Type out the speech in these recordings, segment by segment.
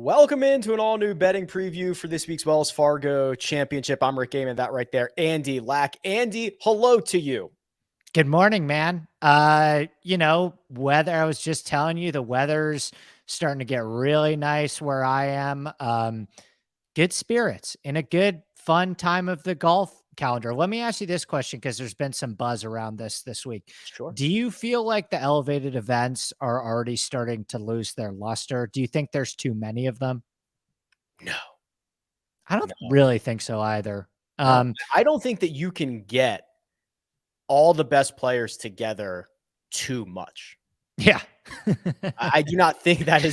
Welcome into an all-new betting preview for this week's Wells Fargo Championship. I'm Rick Gaiman, that right there, Andy Lack. Andy, hello to you. Good morning, man. Weather, I was just telling you, the weather's starting to get really nice where I am. Good spirits in a good, fun time of the golf calendar. Let me ask you this question, because there's been some buzz around this week. Sure. Do you feel like the elevated events are already starting to lose their luster? Do you think there's too many of them? No. I don't really think so either. I don't think that you can get all the best players together too much. Yeah. I do not think that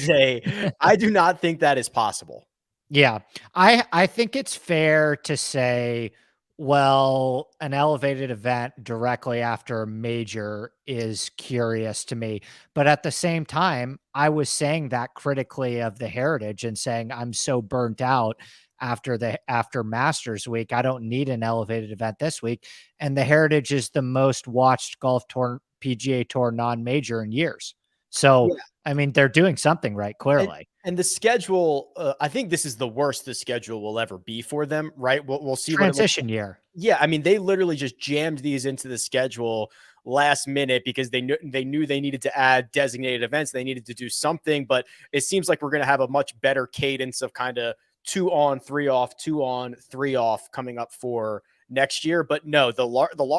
is possible. Yeah. I think it's fair to say, well, an elevated event directly after a major is curious to me. But at the same time, I was saying that critically of the Heritage and saying I'm so burnt out after Masters week. I don't need an elevated event this week. And the Heritage is the most watched golf tour, PGA Tour non-major in years. So, yeah. I mean, they're doing something right, clearly. And the schedule, I think this is the worst the schedule will ever be for them, right? We'll see. Transition year. Yeah, I mean, they literally just jammed these into the schedule last minute because they knew they needed to add designated events. They needed to do something, but it seems like we're going to have a much better cadence of kind of 2 on, 3 off, 2 on, 3 off coming up for next year. But no,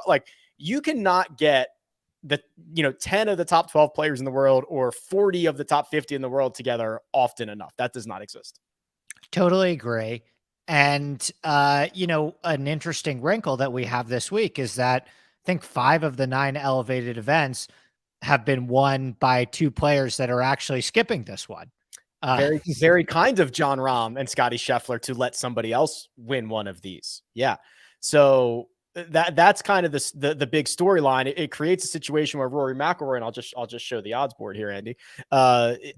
like you cannot get 10 of the top 12 players in the world or 40 of the top 50 in the world together often enough. That does not exist. Totally agree. And, an interesting wrinkle that we have this week is that I think 5 of the 9 elevated events have been won by 2 players that are actually skipping this one. Very, very kind of Jon Rahm and Scotty Scheffler to let somebody else win one of these. Yeah. So that's kind of the big storyline. It creates a situation where Rory McIlroy, and I'll just show the odds board here, Andy,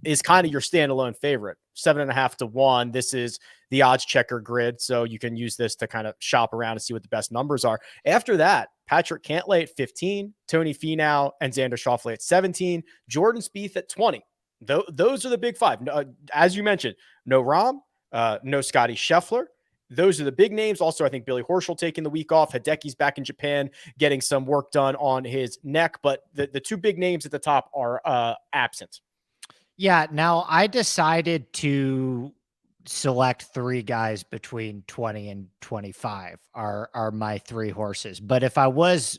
is kind of your standalone favorite, 7.5 to 1. This is the odds checker grid, so you can use this to kind of shop around and see what the best numbers are. After that, Patrick Cantlay at 15, Tony Finau and Xander Schauffele at 17, Jordan Spieth at 20. Those are the big 5. As you mentioned, no Rahm, no Scotty Scheffler. Those are the big names. Also, I think Billy Horschel taking the week off. Hideki's back in Japan getting some work done on his neck. But the 2 big names at the top are absent. Yeah. Now, I decided to select 3 guys between 20 and 25 are my 3 horses. But if I was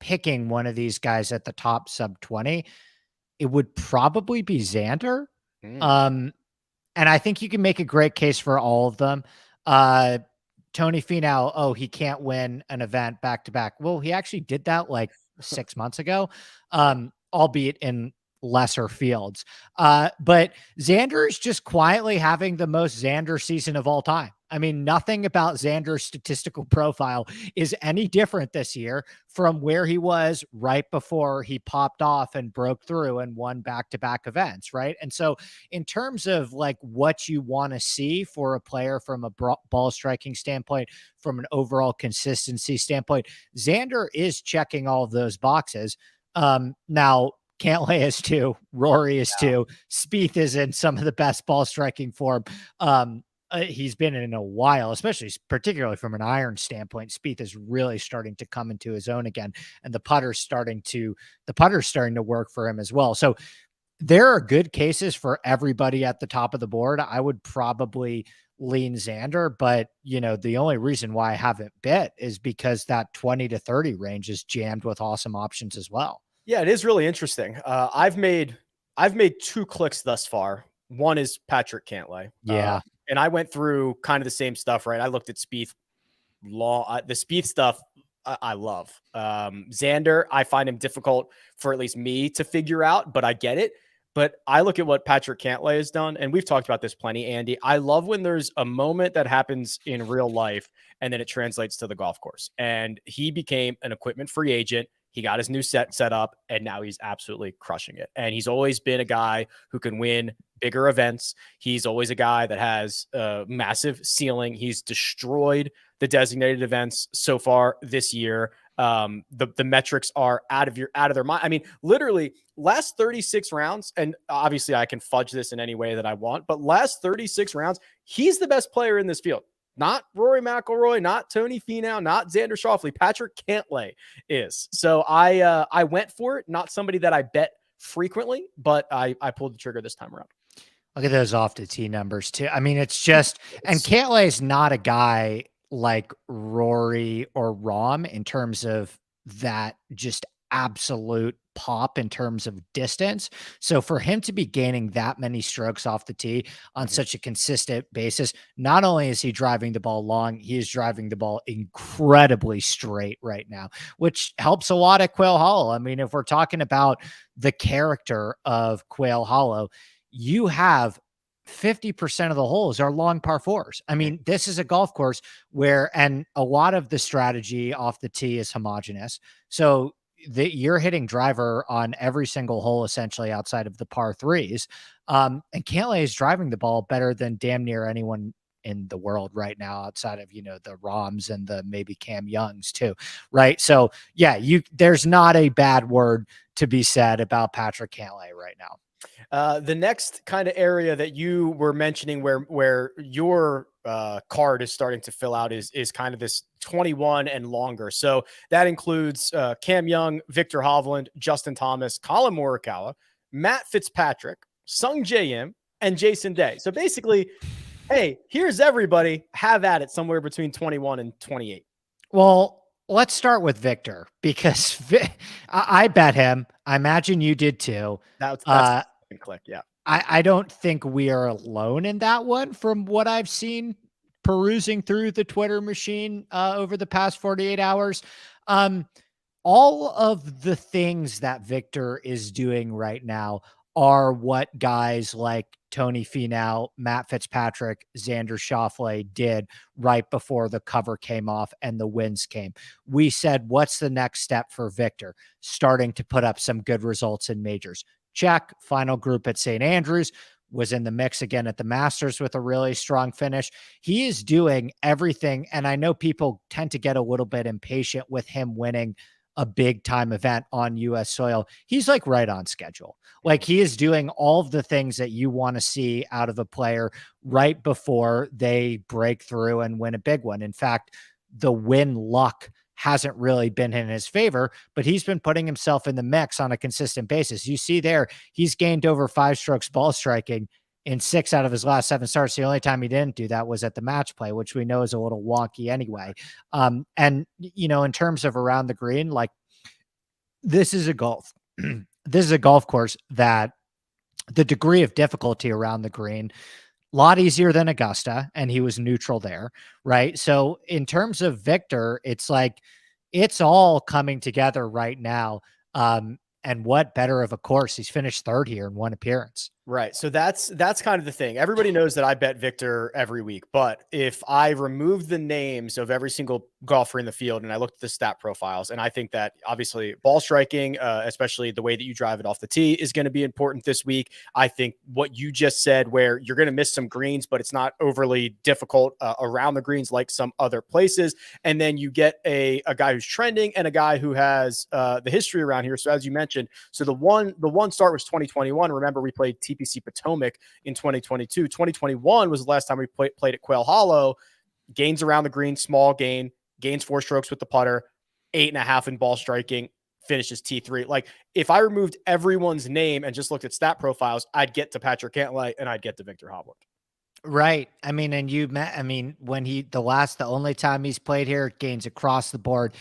picking one of these guys at the top sub 20, it would probably be Xander. And I think you can make a great case for all of them. Tony Finau, he can't win an event back to back. Well, he actually did that like 6 months ago, albeit in lesser fields. But Xander is just quietly having the most Xander season of all time. I mean, nothing about Xander's statistical profile is any different this year from where he was right before he popped off and broke through and won back-to-back events, right? And so in terms of like what you want to see for a player from a ball striking standpoint, from an overall consistency standpoint, Xander is checking all of those boxes. Now, Cantlay is 2, Rory is 2, Spieth is in some of the best ball striking form he's been in a while, especially particularly from an iron standpoint. Spieth is really starting to come into his own again, and the putter's starting to work for him as well. So there are good cases for everybody at the top of the board. I would probably lean Xander, but the only reason why I haven't bet is because that 20 to 30 range is jammed with awesome options as well. Yeah, it is really interesting. I've made 2 clicks thus far. One is Patrick Cantlay. Yeah. And I went through kind of the same stuff, right? I looked at Spieth the Spieth stuff. I love. Xander, I find him difficult for at least me to figure out, but I get it. But I look at what Patrick Cantlay has done, and we've talked about this plenty, Andy. I love when there's a moment that happens in real life and then it translates to the golf course. And he became an equipment free agent. He got his new set up, and now he's absolutely crushing it. And he's always been a guy who can win bigger events. He's always a guy that has a massive ceiling. He's destroyed the designated events so far this year. The metrics are out of their mind. I mean, literally last 36 rounds, and obviously I can fudge this in any way that I want, but last 36 rounds, he's the best player in this field. Not Rory McIlroy, not Tony Finau, not Xander Schauffele. Patrick Cantlay is. So I went for it. Not somebody that I bet frequently, but I pulled the trigger this time around. Look at those off the tee numbers too. I mean, it's just, and Cantlay is not a guy like Rory or Rahm in terms of that just absolute pop in terms of distance. So for him to be gaining that many strokes off the tee on such a consistent basis, not only is he driving the ball long, he is driving the ball incredibly straight right now, which helps a lot at Quail Hollow. I mean, if we're talking about the character of Quail Hollow, you have 50% of the holes are long par fours. I mean, this is a golf course where, and a lot of the strategy off the tee is homogenous. So you're hitting driver on every single hole, essentially outside of the par threes. And Cantlay is driving the ball better than damn near anyone in the world right now, outside of, the Rahms and the maybe Cam Youngs too. Right. So yeah, there's not a bad word to be said about Patrick Cantlay right now. The next kind of area that you were mentioning where your card is starting to fill out is kind of this 21 and longer. So that includes Cam Young, Victor Hovland, Justin Thomas, Colin Morikawa, Matt Fitzpatrick, Sung Jae Im, and Jason Day. So basically, hey, here's everybody. Have at it somewhere between 21 and 28. Well, let's start with Victor, because I bet him. I imagine you did too. That's click. Yeah. I don't think we are alone in that one from what I've seen perusing through the Twitter machine over the past 48 hours. All of the things that Victor is doing right now are what guys like Tony Finau, Matt Fitzpatrick, Xander Schauffele did right before the cover came off and the wins came. We said, what's the next step for Victor? Starting to put up some good results in majors. Check. Final group at St. Andrews, was in the mix again at the Masters with a really strong finish. He is doing everything. And I know people tend to get a little bit impatient with him winning a big time event on US soil. He's like right on schedule. Like, he is doing all of the things that you want to see out of a player right before they break through and win a big one. In fact, the win luck hasn't really been in his favor, but he's been putting himself in the mix on a consistent basis. You see there, he's gained over 5 strokes ball striking in 6 out of his last 7 starts. The only time he didn't do that was at the match play, which we know is a little wonky anyway. And in terms of around the green, like, this is a golf course that the degree of difficulty around the green, a lot easier than Augusta, and he was neutral there, right? So in terms of Victor, it's like, it's all coming together right now. And what better of a course? He's finished 3rd here in 1 appearance. Right. So that's kind of the thing. Everybody knows that I bet Victor every week, but if I remove the names of every single golfer in the field and I looked at the stat profiles, and I think that obviously ball striking, especially the way that you drive it off the tee, is going to be important this week. I think what you just said, where you're going to miss some greens, but it's not overly difficult around the greens like some other places. And then you get a guy who's trending and a guy who has the history around here. So as you mentioned, so the one start was 2021. Remember, we played TPC Potomac in 2022. 2021 was the last time we played at Quail Hollow. Gains around the green, small gain, gains 4 strokes with the putter, 8.5 in ball striking, finishes T3. Like, if I removed everyone's name and just looked at stat profiles, I'd get to Patrick Cantlay and I'd get to Viktor Hovland. Right. I mean, and you met, I mean, when the only time he's played here, gains across the board.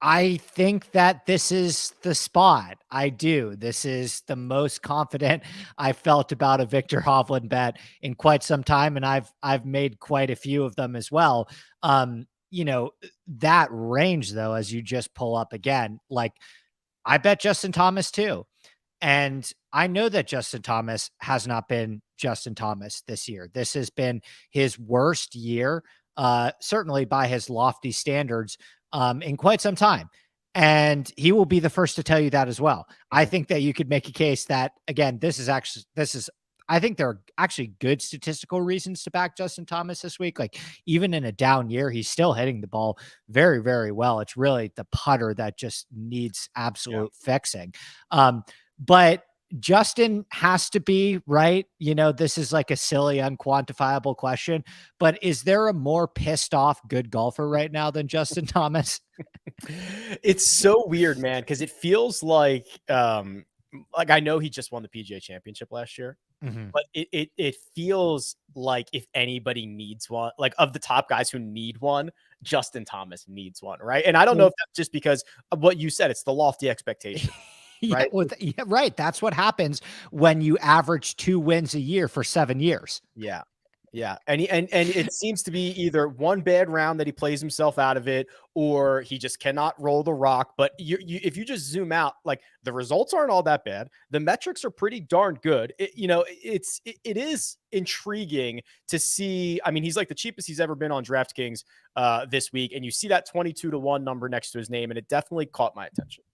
I think that this is the spot. I do. This is the most confident I felt about a Viktor Hovland bet in quite some time. And I've made quite a few of them as well. You know, that range though, as you just pull up again, like I bet Justin Thomas too. And I know that Justin Thomas has not been Justin Thomas this year. This has been his worst year, certainly by his lofty standards, in quite some time. And he will be the first to tell you that as well. I think that you could make a case that, again, I think there are actually good statistical reasons to back Justin Thomas this week. Like, even in a down year, he's still hitting the ball very, very well. It's really the putter that just needs absolute fixing. But Justin has to be right. You know, this is like a silly, unquantifiable question, but is there a more pissed off good golfer right now than Justin Thomas? It's so weird, man, because it feels like I know he just won the PGA Championship last year, but it feels like if anybody needs one, like of the top guys who need one, Justin Thomas needs one, right? And I don't know if that's just because of what you said, it's the lofty expectation. Right. Right. That's what happens when you average 2 wins a year for 7 years. Yeah. Yeah. And it seems to be either one bad round that he plays himself out of it, or he just cannot roll the rock. But if you just zoom out, like, the results aren't all that bad. The metrics are pretty darn good. It is intriguing to see. I mean, he's like the cheapest he's ever been on DraftKings this week. And you see that 22-1 number next to his name. And it definitely caught my attention.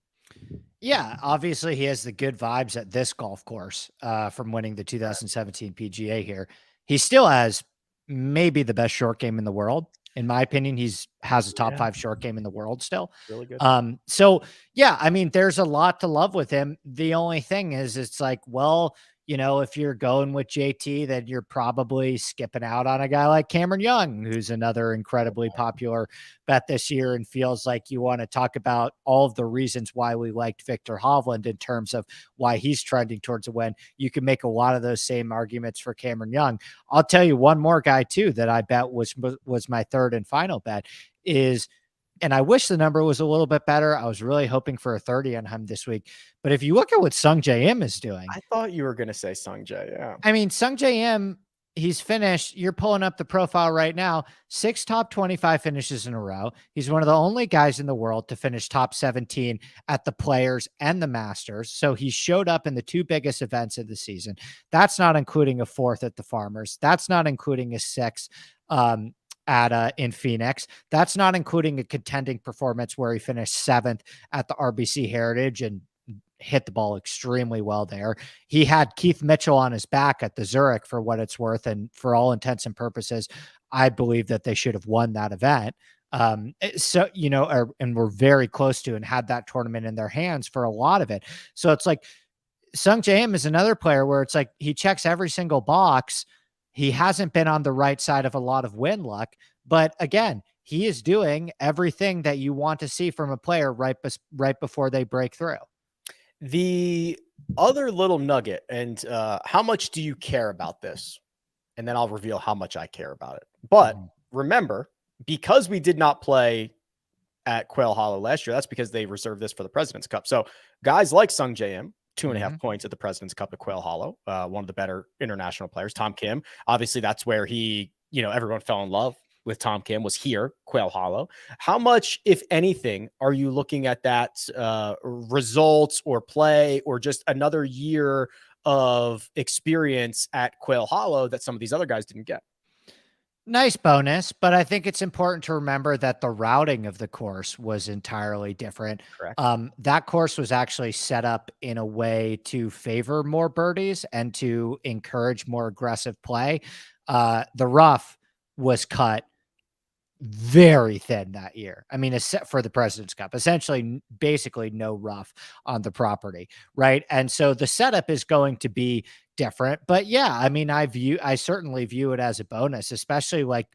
Yeah, obviously he has the good vibes at this golf course from winning the 2017 PGA here. He still has maybe the best short game in the world. In my opinion, has a top 5 short game in the world still. Really good. So yeah, I mean, there's a lot to love with him. The only thing is, it's like, well, you know, if you're going with JT, then you're probably skipping out on a guy like Cameron Young, who's another incredibly popular bet this year, and feels like you want to talk about all of the reasons why we liked Viktor Hovland in terms of why he's trending towards a win. You can make a lot of those same arguments for Cameron Young. I'll tell you one more guy too that I bet was my third and final bet is, and I wish the number was a little bit better. I was really hoping for a 30 on him this week. But if you look at what Sung J M is doing, I thought you were going to say Sung J. Yeah. I mean, Sung J M, he's finished. You're pulling up the profile right now. 6 top 25 finishes in a row. He's one of the only guys in the world to finish top 17 at the Players and the Masters. So he showed up in the 2 biggest events of the season. That's not including a 4th at the Farmers. That's not including a 6th in Phoenix. That's not including a contending performance where he finished 7th at the RBC Heritage and hit the ball extremely well there. He had Keith Mitchell on his back at the Zurich, for what it's worth. And for all intents and purposes, I believe that they should have won that event. So, you know, and we're very close to, and had that tournament in their hands for a lot of it. So it's like Sung J M is another player where it's like he checks every single box. He hasn't been on the right side of a lot of win luck, but again, he is doing everything that you want to see from a player right before they break through. The other little nugget, and how much do you care about this? And then I'll reveal how much I care about it. But remember, because we did not play at Quail Hollow last year, that's because they reserved this for the President's Cup. So guys like Sung J M, 2.5 points at the President's Cup at Quail Hollow. One of the better international players. Tom Kim, obviously that's where he, you know, everyone fell in love with Tom Kim, was here, Quail Hollow. How much, if anything, are you looking at that results or play, or just another year of experience at Quail Hollow that some of these other guys didn't get? Nice bonus, but I think it's important to remember that the routing of the course was entirely different. Correct. That course was actually set up in a way to favor more birdies and to encourage more aggressive play. The rough was cut very thin that year. I mean, except for the President's Cup, essentially basically no rough on the property, right? And so the setup is going to be different. But yeah, I mean, I certainly view it as a bonus, especially like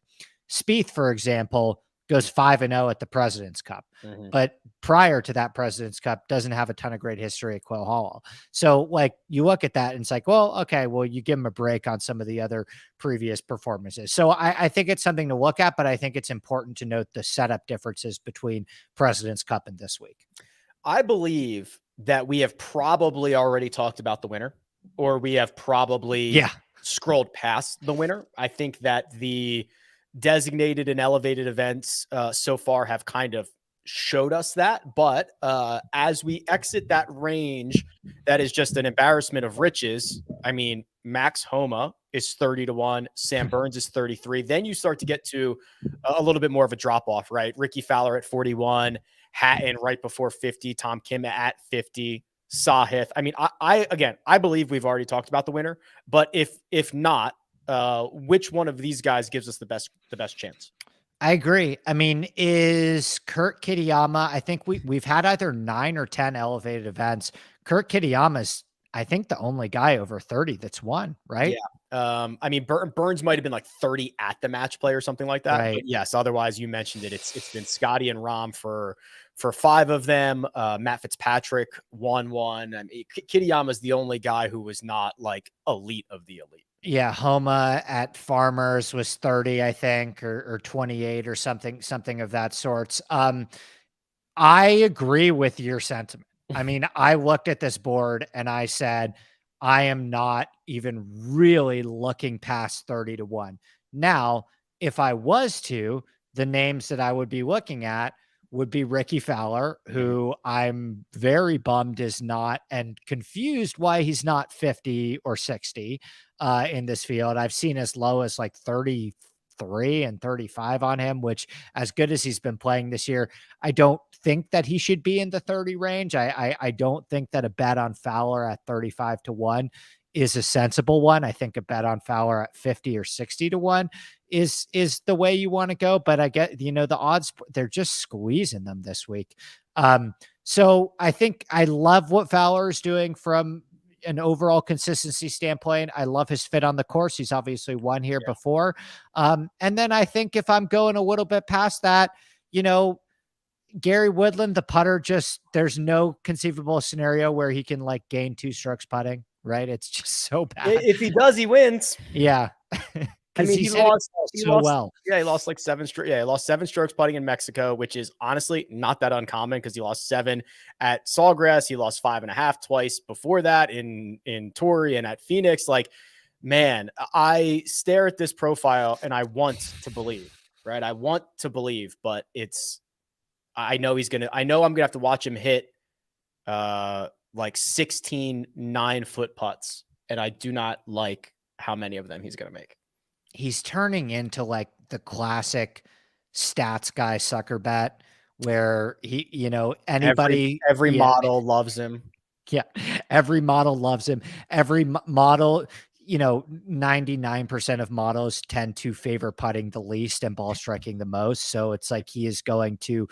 Spieth, for example, goes 5-0 at the President's Cup. Mm-hmm. But prior to that President's Cup, doesn't have a ton of great history at Quail Hollow. So like you look at that and it's like, well, okay, well, you give him a break on some of the other previous performances. So I think it's something to look at, but I think it's important to note the setup differences between President's Cup and this week. I believe that we have probably already talked about the winner, or we have probably scrolled past the winner. I think that the designated and elevated events so far have kind of showed us that. But as we exit that range, that is just an embarrassment of riches. I mean, Max Homa is 30-1. Sam Burns is 33. Then you start to get to a little bit more of a drop off, right? Ricky Fowler at 41, Hatton right before 50, Tom Kim at 50, Sahith. I mean, I believe we've already talked about the winner, but if not, which one of these guys gives us the best chance? I agree. I mean, is Kurt Kitayama, I think we've had either 9 or 10 elevated events. Kurt Kitayama's, I think, the only guy over 30 that's won, right? Yeah. I mean, Burns might have been like 30 at the match play or something like that. Right. But yes, otherwise you mentioned it. It's been Scotty and Rahm for 5 of them. Matt Fitzpatrick won one. I mean, Kitayama's the only guy who was not like elite of the elite. Yeah, Homa at Farmers was 30, I think, or 28 or something of that sorts. I agree with your sentiment. I mean, I looked at this board and I said, I am not even really looking past 30-1. Now, if I was to, the names that I would be looking at would be Ricky Fowler, who I'm very bummed is not, and confused why he's not 50 or 60 in this field. I've seen as low as like 33 and 35 on him, which, as good as he's been playing this year, I don't think that he should be in the 30 range. I don't think that a bet on Fowler at 35-1 is a sensible one. I think a bet on Fowler at 50 or 60-1 is the way you want to go. But I get, the odds, they're just squeezing them this week. So I think I love what Fowler is doing from an overall consistency standpoint. I love his fit on the course. He's obviously won here before. And then I think if I'm going a little bit past that, Gary Woodland, the putter, just, there's no conceivable scenario where he can like gain 2 strokes putting, right? It's just so bad. If he does, he wins. Yeah. I mean, he lost well. Yeah, he lost like 7 strokes. Yeah, he lost 7 strokes putting in Mexico, which is honestly not that uncommon because he lost 7 at Sawgrass. He lost 5.5 twice before that in Torrey and at Phoenix. Like, man, I stare at this profile and I want to believe, right? I want to believe, but I know I'm going to have to watch him hit like 16 9-foot putts. And I do not like how many of them he's going to make. He's turning into like the classic stats guy sucker bet where he, anybody, every model loves him. Yeah. Every model loves him. Every model, 99% of models tend to favor putting the least and ball striking the most. So it's like he is going to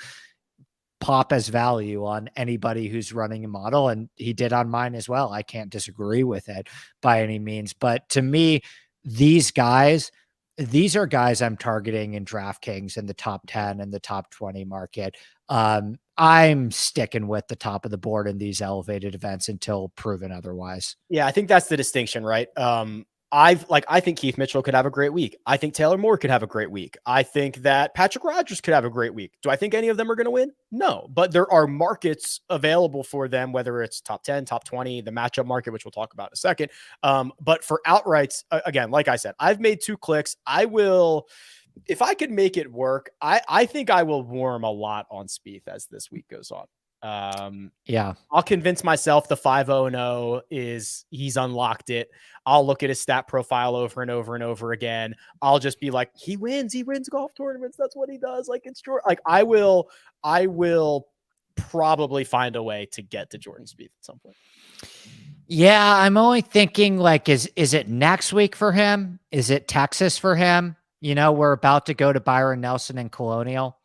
pop as value on anybody who's running a model. And he did on mine as well. I can't disagree with it by any means. But to me, these are guys I'm targeting in DraftKings in the top 10 and the top 20 market. I'm sticking with the top of the board in these elevated events until proven otherwise. Yeah, I think that's the distinction, right? I think Keith Mitchell could have a great week. I think Taylor Moore could have a great week. I think that Patrick Rodgers could have a great week. Do I think any of them are going to win? No, but there are markets available for them, whether it's top 10, top 20, the matchup market, which we'll talk about in a second. But for outrights, again, like I said, I've made 2 clicks. I will, if I could make it work, I think I will warm a lot on Spieth as this week goes on. Yeah, I'll convince myself the 5-0 he's unlocked it. I'll look at his stat profile over and over and over again. I'll just be like, he wins golf tournaments. That's what he does. Like, it's true. Like, I will probably find a way to get to Jordan Spieth at some point. Yeah, I'm only thinking like, is it next week for him? Is it Texas for him? we're about to go to Byron Nelson and Colonial.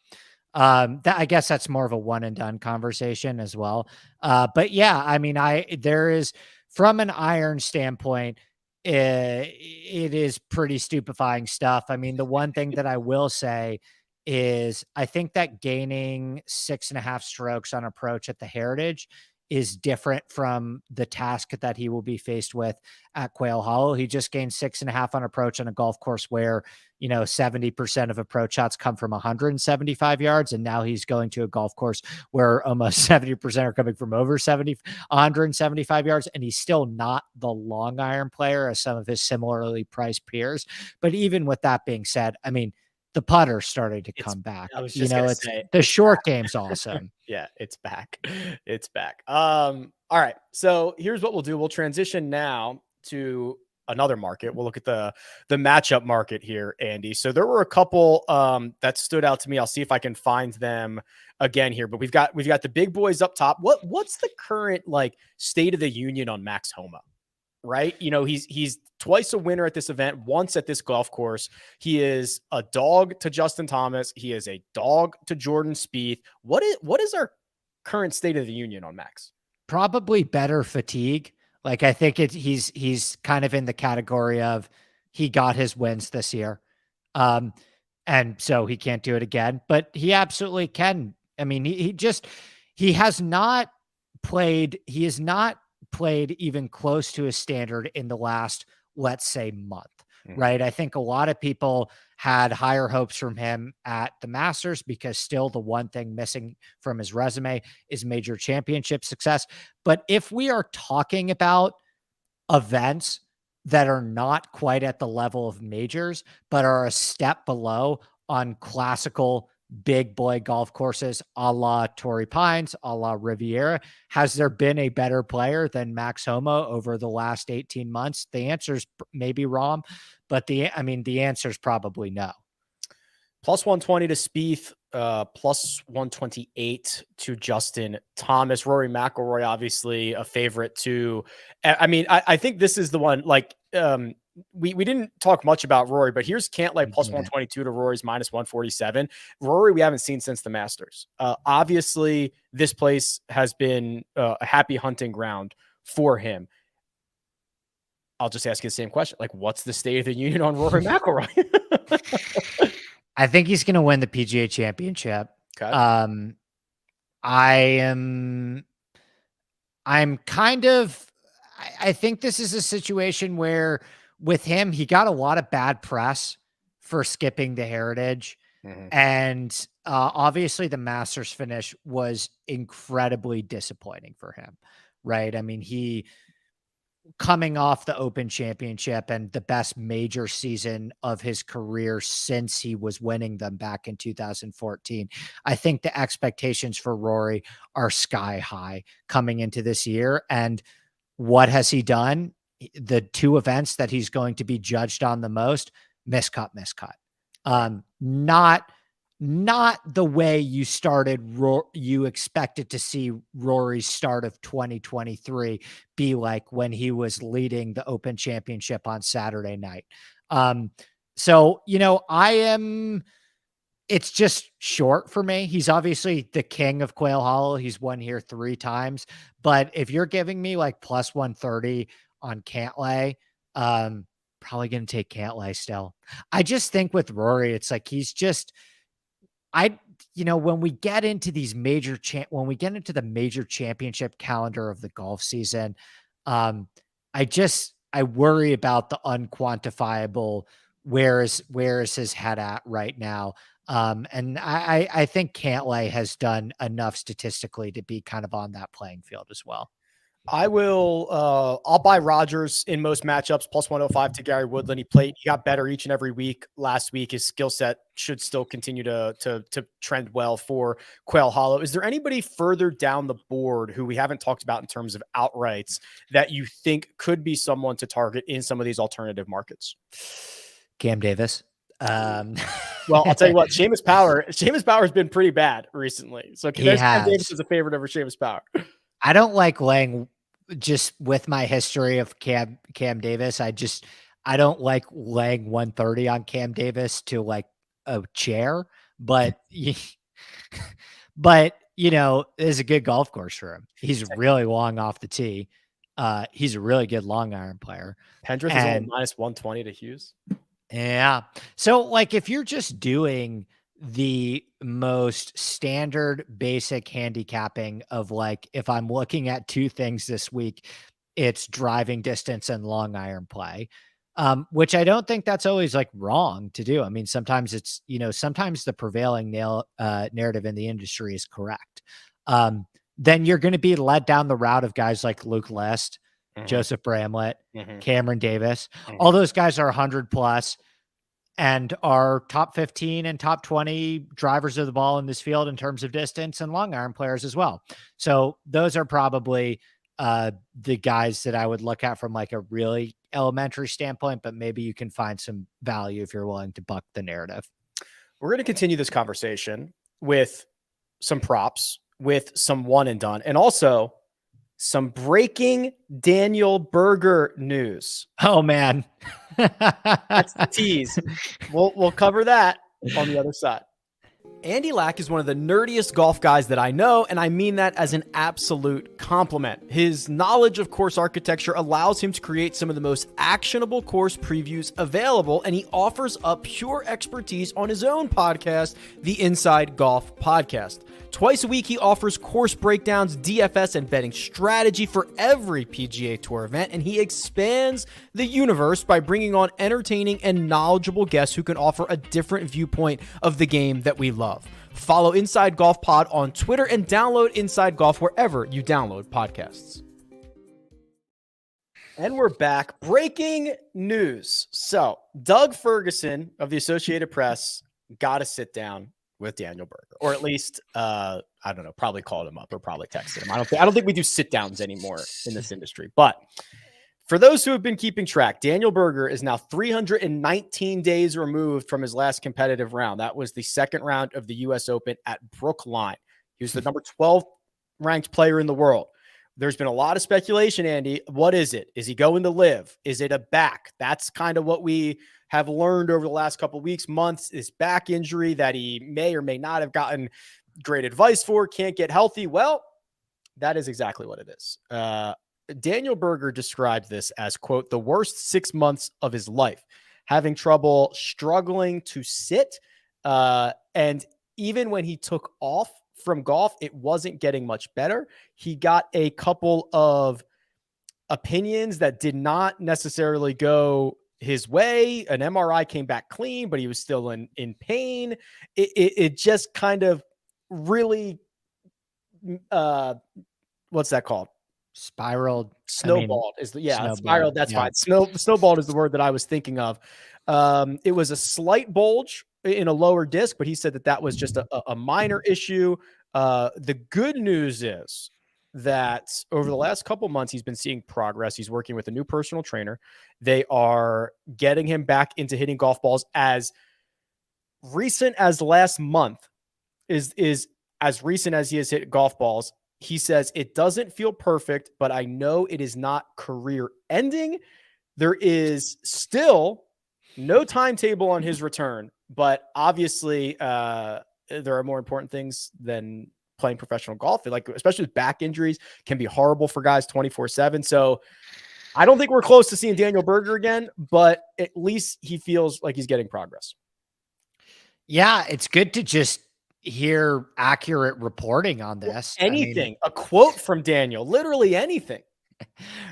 I guess that's more of a one and done conversation as well. But yeah, I mean, there is, from an iron standpoint, it is pretty stupefying stuff. I mean, the one thing that I will say is I think that gaining 6.5 strokes on approach at the Heritage is different from the task that he will be faced with at Quail Hollow. He just gained 6.5 on approach on a golf course where 70% of approach shots come from 175 yards. And now he's going to a golf course where almost 70% are coming from over 175 yards. And he's still not the long iron player as some of his similarly priced peers. But even with that being said, I mean, the putter started to come back. I was just gonna it's say, the short game's awesome. Yeah, it's back. It's back. All right. So here's what we'll do. We'll transition now to another market. We'll look at the matchup market here, Andy. So there were a couple that stood out to me. I'll see if I can find them again here. But we've got the big boys up top. What's the current state of the union on Max Homa? Right? He's twice a winner at this event, once at this golf course. He is a dog to Justin Thomas. He is a dog to Jordan Spieth. What is our current state of the union on Max? Probably better fatigue. I think he's kind of in the category of he got his wins this year. And so he can't do it again, but he absolutely can. I mean, he has not played even close to his standard in the last, let's say, month, right? I think a lot of people had higher hopes from him at the Masters because still the one thing missing from his resume is major championship success. But if we are talking about events that are not quite at the level of majors, but are a step below on classical big boy golf courses, a la Torrey Pines, a la Riviera, has there been a better player than Max Homa over the last 18 months? The answer is maybe Rahm, but the answer is probably no. Plus 120 to Spieth, plus 128 to Justin Thomas. Rory McIlroy, obviously a favorite too. I mean, I think this is the one, we didn't talk much about Rory, but here's Cantlay plus 122 to Rory's minus 147. Rory, we haven't seen since the Masters. Obviously, this place has been a happy hunting ground for him. I'll just ask you the same question. What's the state of the union on Rory McIlroy? I think he's going to win the PGA Championship. Okay. I think this is a situation where with him, he got a lot of bad press for skipping the Heritage. Mm-hmm. And obviously the Masters finish was incredibly disappointing for him, right? I mean, he coming off the Open Championship and the best major season of his career since he was winning them back in 2014. I think the expectations for Rory are sky high coming into this year. And what has he done? The two events that he's going to be judged on the most, miscut. Not the way you expected to see Rory's start of 2023 be like when he was leading the Open Championship on Saturday night. So, it's just short for me. He's obviously the king of Quail Hollow. He's won here 3 times, but if you're giving me plus 130 on Cantlay, probably going to take Cantlay still. I just think with Rory, it's when we get into these when we get into the major championship calendar of the golf season, I worry about the unquantifiable. Where is his head at right now? And I think Cantlay has done enough statistically to be kind of on that playing field as well. I'll buy Rodgers in most matchups, plus 105 to Gary Woodland. He got better each and every week. Last week, his skill set should still continue to trend well for Quail Hollow. Is there anybody further down the board who we haven't talked about in terms of outrights that you think could be someone to target in some of these alternative markets? Cam Davis. Well, I'll tell you what, Seamus Power has been pretty bad recently. So Cam Davis is a favorite over Seamus Power. I don't like laying just with my history of Cam Davis. I don't like laying 130 on Cam Davis to like a chair, but but it's a good golf course for him. He's really long off the tee. He's a really good long iron player. Pendrith is only minus 120 to Hughes. Yeah. So like if you're just doing the most standard basic handicapping of like, if I'm looking at two things this week, it's driving distance and long iron play. Which I don't think that's always like wrong to do. I mean, sometimes it's, sometimes the prevailing narrative in the industry is correct. Then you're going to be led down the route of guys like Luke List, Joseph Bramlett, Cameron Davis. All those guys are 100 plus and are top 15 and top 20 drivers of the ball in this field in terms of distance, and long iron players as well. So those are probably the guys that I would look at from like a really elementary standpoint, but maybe you can find some value if you're willing to buck the narrative. We're going to continue this conversation with some props, with some one and done, and also some breaking Daniel Berger news. Oh man. That's the tease. We'll cover that on the other side. Andy Lack is one of the nerdiest golf guys that I know, and I mean that as an absolute compliment. His knowledge of course architecture allows him to create some of the most actionable course previews available, and he offers up pure expertise on his own podcast, the Inside Golf Podcast. Twice a week, he offers course breakdowns, DFS, and betting strategy for every PGA Tour event, and he expands the universe by bringing on entertaining and knowledgeable guests who can offer a different viewpoint of the game that we love. Follow Inside Golf Pod on Twitter and download Inside Golf wherever you download podcasts. And we're back. Breaking news. So, Doug Ferguson of the Associated Press got to sit down with Daniel Berger, or at least, I don't know, probably called him up or probably texted him. I don't think we do sit downs anymore in this industry. But for those who have been keeping track, Daniel Berger is now 319 days removed from his last competitive round. That was the second round of the U.S. Open at Brookline. He was the number 12 ranked player in the world. There's been a lot of speculation, Andy. What is it? Is he going to live? Is it a back? That's kind of what we have learned over the last couple of weeks, months, is back injury that he may or may not have gotten great advice for, can't get healthy. Well, that is exactly what it is. Daniel Berger described this as, quote, the worst 6 months of his life, having trouble struggling to sit. And even when he took off from golf, it wasn't getting much better. He got a couple of opinions that did not necessarily go his way. An MRI came back clean, but he was still in pain. It just kind of really, what's that called? Spiraled. Snowballed snowballed. Spiraled. That's fine. Snowballed is the word that I was thinking of. It was a slight bulge in a lower disc, but he said that was just a minor issue. The good news is that over the last couple months, he's been seeing progress. He's working with a new personal trainer. They are getting him back into hitting golf balls as recent as last month is as recent as he has hit golf balls. He says, it doesn't feel perfect, but I know it is not career ending. There is still no timetable on his return, but obviously there are more important things than playing professional golf. Like, especially with back injuries, can be horrible for guys 24/7. So I don't think we're close to seeing Daniel Berger again, but at least he feels like he's getting progress. Yeah, it's good to just hear accurate reporting on this. Anything, a quote from Daniel, literally anything.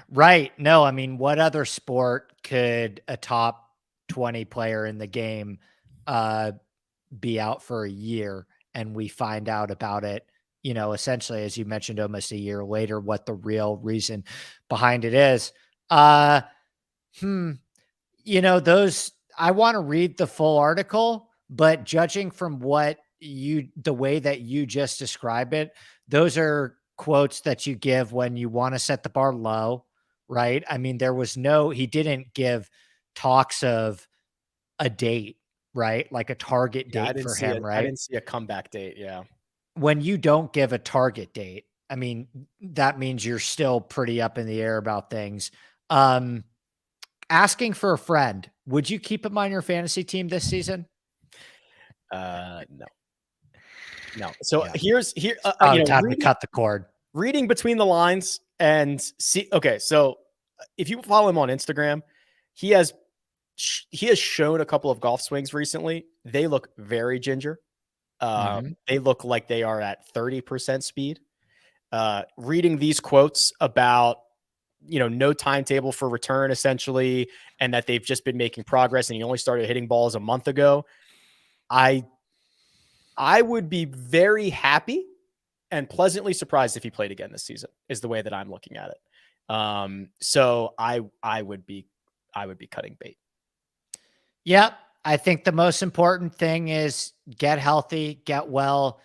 Right. No, I mean, what other sport could a top 20 player in the game be out for a year and we find out about it, essentially, as you mentioned, almost a year later, what the real reason behind it is? I want to read the full article, but judging from the way that you just describe it, those are quotes that you give when you want to set the bar low, right? I mean, he didn't give talks of a date, right? Like a target date for him, right? I didn't see a comeback date. Yeah. When you don't give a target date, I mean, that means you're still pretty up in the air about things. asking for a friend, would you keep him on your fantasy team this season? No. So Yeah. Time to cut the cord. Reading between the lines and see. Okay, so if you follow him on Instagram, he has shown a couple of golf swings recently. They look very ginger. They look like they are at 30% speed. Reading these quotes about, no timetable for return essentially, and that they've just been making progress and he only started hitting balls a month ago. I would be very happy and pleasantly surprised if he played again this season, is the way that I'm looking at it. So I would be cutting bait. Yep. I think the most important thing is get healthy, get well,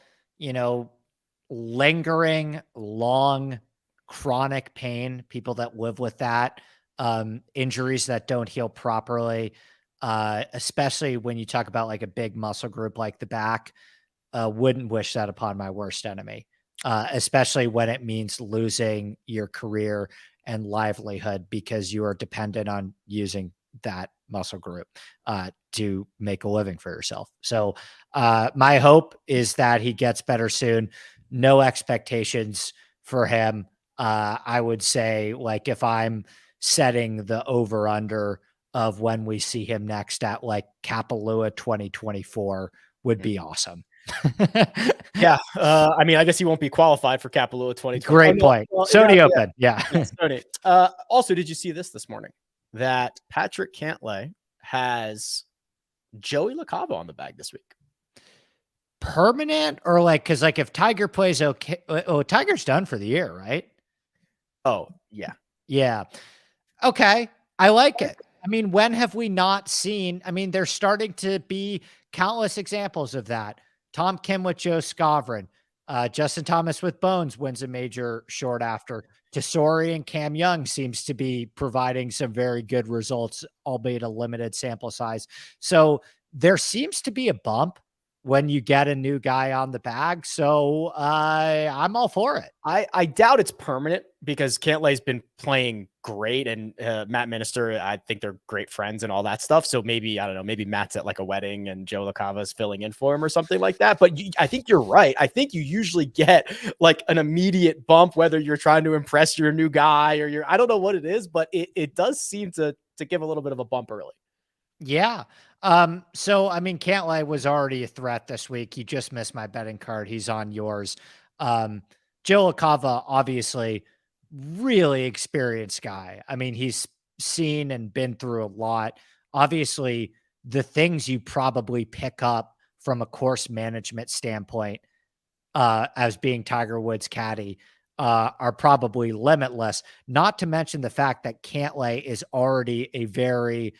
lingering, long, chronic pain, people that live with that, injuries that don't heal properly, especially when you talk about like a big muscle group like the back, wouldn't wish that upon my worst enemy, especially when it means losing your career and livelihood because you are dependent on using that muscle group to make a living for yourself. So my hope is that he gets better soon. No expectations for him. I would say, like, if I'm setting the over under of when we see him next at like Kapalua 2024 would be awesome. Yeah. I mean, I guess he won't be qualified for Kapalua 2020. Great point. Sony Open. Yeah. Sony. Also, did you see this morning that Patrick Cantlay has Joey LaCava on the bag this week? Permanent or like, cause like if Tiger plays okay, Tiger's done for the year, right? Oh yeah. Yeah. Okay. I like it. I mean, when have we not seen, there's starting to be countless examples of that. Tom Kim with Joe Scavron, Justin Thomas with Bones wins a major short after. Tesori and Cam Young seems to be providing some very good results, albeit a limited sample size. So there seems to be a bump when you get a new guy on the bag. So I'm all for it. I doubt it's permanent because Cantlay's been playing great, and Matt Minister, I think they're great friends and all that stuff. So maybe, I don't know, maybe Matt's at like a wedding and Joe LaCava is filling in for him or something like that. But I think you're right. I think you usually get like an immediate bump, whether you're trying to impress your new guy or I don't know what it is, but it does seem to give a little bit of a bump early. Yeah. So Cantlay was already a threat this week. He just missed my betting card. He's on yours. Joe LaCava, obviously, really experienced guy. He's seen and been through a lot. Obviously, the things you probably pick up from a course management standpoint, as being Tiger Woods' caddy, are probably limitless. Not to mention the fact that Cantlay is already a very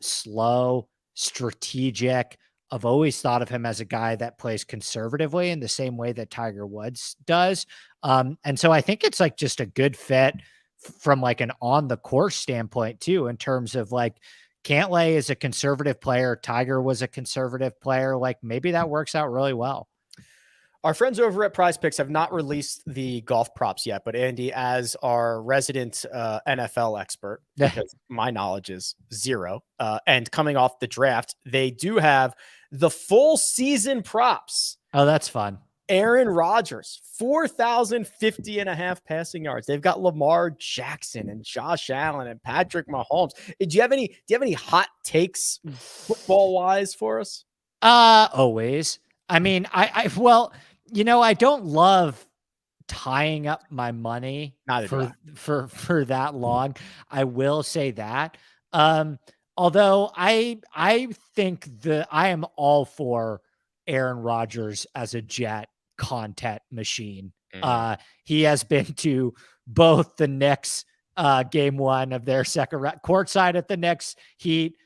slow, strategic. I've always thought of him as a guy that plays conservatively in the same way that Tiger Woods does. And so I think it's like just a good fit from like an on the course standpoint too, in terms of like Cantlay is a conservative player. Tiger was a conservative player. Like maybe that works out really well. Our friends over at PrizePicks have not released the golf props yet, but Andy, as our resident NFL expert, because my knowledge is zero, and coming off the draft, they do have the full season props. Oh, that's fun. Aaron Rodgers, 4,050.5 passing yards. They've got Lamar Jackson and Josh Allen and Patrick Mahomes. Do you have any hot takes football wise for us? Always. I don't love tying up my money for that long. I will say that. Although I think I am all for Aaron Rodgers as a Jet content machine. He has been to both the Knicks game one of their second courtside at the Knicks Heat,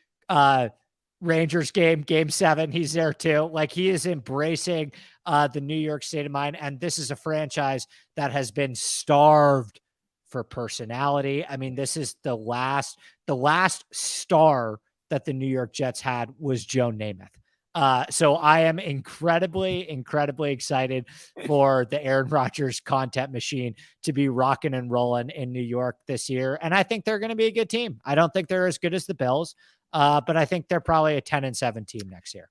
Rangers game 7. He's there too. Like he is embracing the New York state of mind. And this is a franchise that has been starved for personality. This is the last star that the New York Jets had was Joe Namath. So I am incredibly, incredibly excited for the Aaron Rodgers content machine to be rocking and rolling in New York this year. And I think they're going to be a good team. I don't think they're as good as the Bills, but I think they're probably a 10-7 team next year.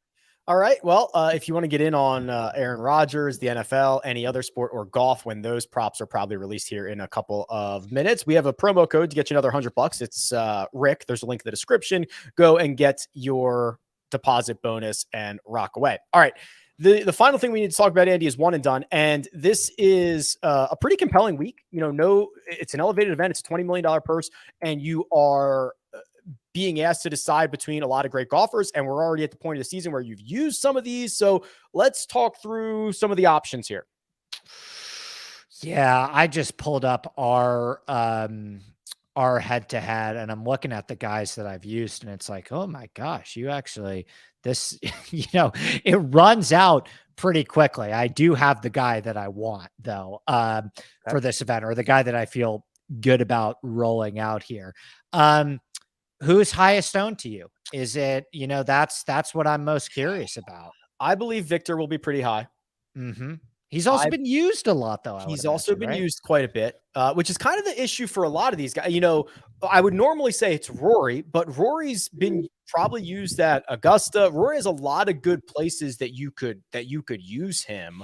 All right. Well, if you want to get in on Aaron Rodgers, the NFL, any other sport, or golf, when those props are probably released here in a couple of minutes, we have a promo code to get you another $100. It's Rick. There's a link in the description. Go and get your deposit bonus and rock away. All right. The final thing we need to talk about, Andy, is one and done. And this is a pretty compelling week. It's an elevated event. It's a $20 million purse, and you are being asked to decide between a lot of great golfers. And we're already at the point of the season where you've used some of these. So let's talk through some of the options here. Yeah, I just pulled up our head-to-head, and I'm looking at the guys that I've used, and it's like, oh my gosh, this, it runs out pretty quickly. I do have the guy that I want, though, for this event, or the guy that I feel good about rolling out here. Who's highest owned to you? Is it, that's what I'm most curious about. I believe Victor will be pretty high. Mm-hmm. He's also been used a lot, though. He's also been used quite a bit, which is kind of the issue for a lot of these guys. I would normally say it's Rory, but Rory's been probably used at Augusta. Rory has a lot of good places that you could use him.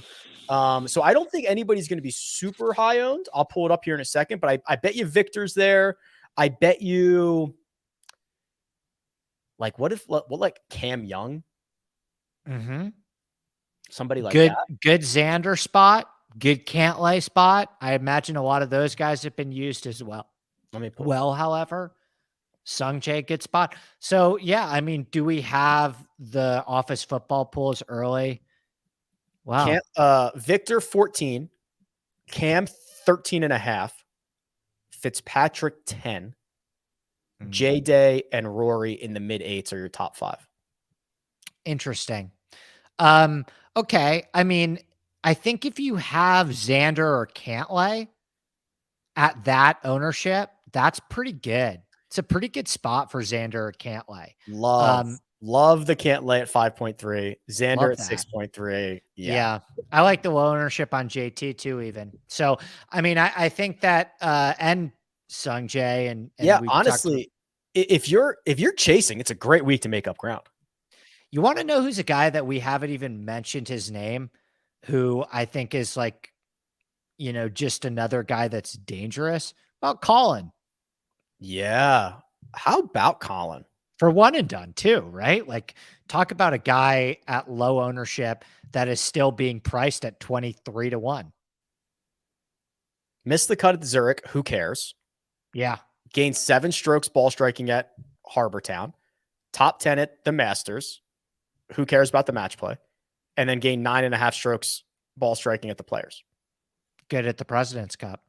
So I don't think anybody's going to be super high owned. I'll pull it up here in a second, but I bet you Victor's there. I bet you, what Cam Young? Mm-hmm. Somebody like good, that. Good Xander spot, good Cantlay spot. I imagine a lot of those guys have been used as well. However, Sung Jae, good spot. So yeah, I mean, do we have the office football pools early? Wow. Victor 14, Cam 13.5, Fitzpatrick 10, J-Day and Rory in the mid 8s are your top 5. Interesting. Okay. I mean, I think if you have Xander or Cantlay at that ownership, that's pretty good. It's a pretty good spot for Xander or Cantlay. Love the Cantlay at 5.3, Xander at 6.3. Yeah. I like the low ownership on JT too, even. So, I mean, I think that, and Sung Jae and yeah, honestly, if you're chasing, it's a great week to make up ground. You want to know who's a guy that we haven't even mentioned his name, who I think is like, just another guy that's dangerous? About Colin. Yeah. How about Colin? For one and done too, right? Like, talk about a guy at low ownership that is still being priced at 23-1. Missed the cut at Zurich. Who cares? Yeah. Gained 7 strokes ball striking at Harbor Town. Top 10 at the Masters. Who cares about the match play? And then gained 9.5 strokes ball striking at the Players. Good at the President's Cup.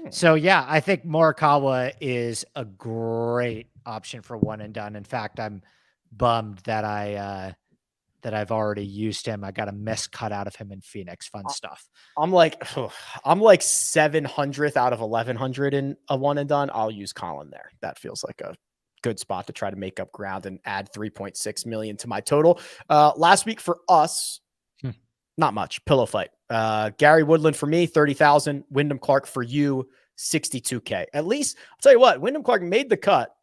So yeah, I think Morikawa is a great option for one and done. In fact, I'm bummed that I've already used him. I got a miscut out of him in Phoenix. Fun stuff. I'm like 700th out of 1100 in a one and done. I'll use Colin there. That feels like a good spot to try to make up ground and add 3.6 million to my total. Last week for us, not much. Pillow fight. Gary Woodland for me, 30,000. Wyndham Clark for you, 62K. At least I'll tell you what, Wyndham Clark made the cut,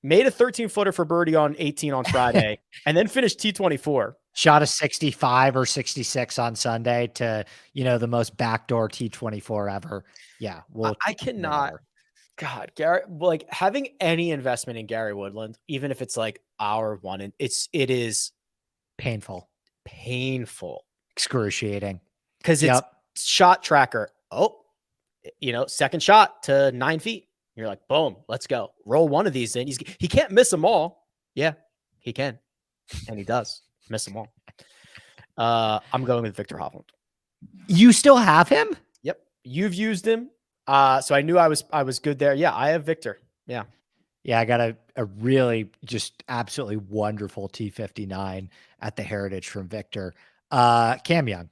made a 13-footer for birdie on 18 on Friday, and then finished T24. Shot a 65 or 66 on Sunday to, the most backdoor T24 ever. Yeah. Well, I cannot. God, Gary, like having any investment in Gary Woodland, even if it's like our one, and it is painful, excruciating, because it's shot tracker. Oh, second shot to 9 feet. You're like, boom, let's go. Roll one of these in. He can't miss them all. Yeah, he can, and he does miss them all. I'm going with Victor Hovland. You still have him? Yep, you've used him. So I knew I was good there. Yeah, I have Victor. Yeah. Yeah, I got a really just absolutely wonderful T59 at the Heritage from Victor. Cam Young.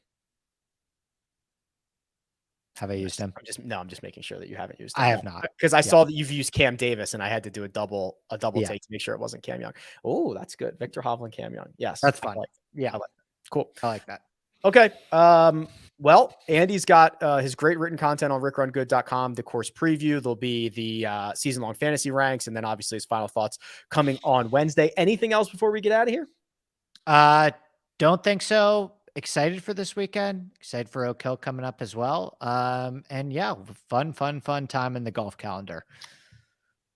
Have I used him? I'm just making sure that you haven't used him. I have not, because I saw that you've used Cam Davis, and I had to do a double Yeah. take to make sure it wasn't Cam Young. Oh, that's good. Victor Hovland, Cam Young. Yes, That's fun. I like that. Cool. I like that. Okay. Well, Andy's got his great written content on RickRunGood.com, the course preview. There'll be the season-long fantasy ranks, and then obviously his final thoughts coming on Wednesday. Anything else before we get out of here? Don't think so. Excited for this weekend. Excited for Oak Hill coming up as well. And yeah, fun time in the golf calendar.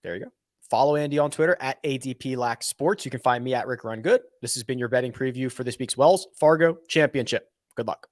There you go. Follow Andy on Twitter at ADPLaxSports. You can find me at RickRunGood. This has been your betting preview for this week's Wells Fargo Championship. Good luck.